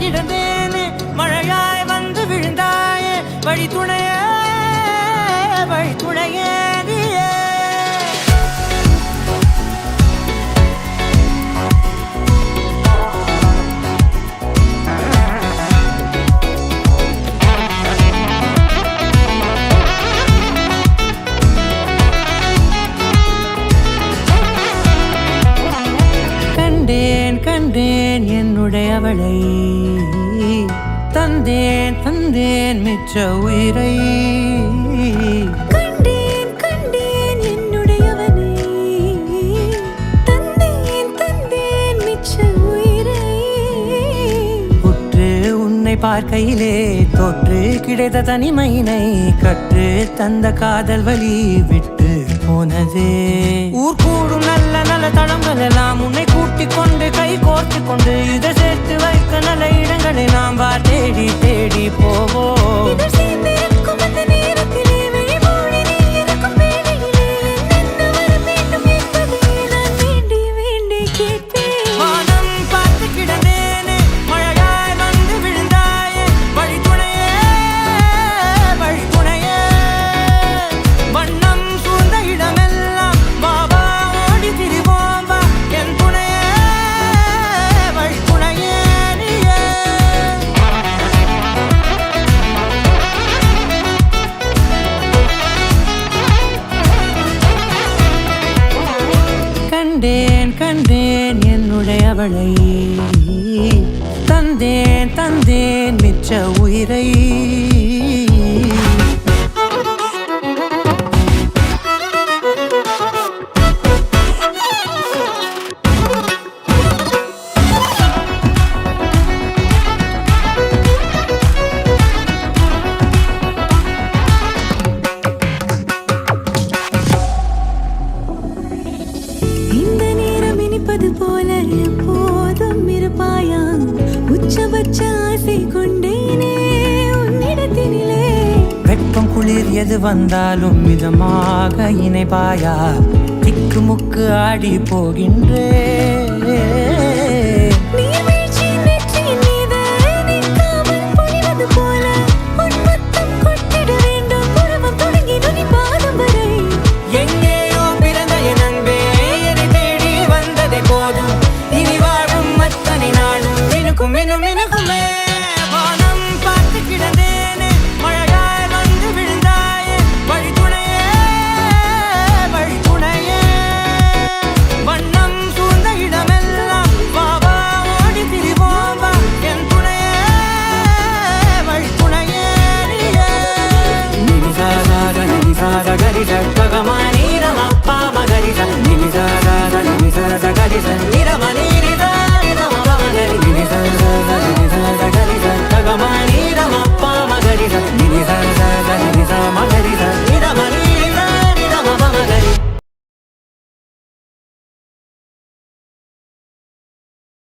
கிடந்தேனே மழையாய் வந்து விழுந்தாயே வழி துணையே நீயே கண்டேன் என்னுடையவளை தந்தேன் மிச்ச உயிரை கண்டேன் என்னுடையவனை தந்தேன் மிச்ச உயிரை உற்று உன்னை பார்க்கையிலே தொற்று கிடைத்த தனிமையினை கற்று தந்த காதல் வழி விட்டு போனதே ஊர் கூடும் நல்ல நல்ல தளங்கள் எல்லாம் உன்னை கூட்டிக் கொண்டு கை கோர்த்து கொண்டு இதை சேர்த்து வைக்க நல்ல இடங்களை நாம் வா தேடி தேடி போவோம் கண்டேன் என்னுடையவளை தந்தேன் மிச்ச உயிரை போல எப்போதும் இருப்பாயா உச்சபட்ச ஆசை கொண்டேனே உன்னிடத்தினிலே வெப்பம் குளிர் எது வந்தாலும் மிதமாக இணைப்பாயா திக்கு முக்கு ஆடி போகின்றே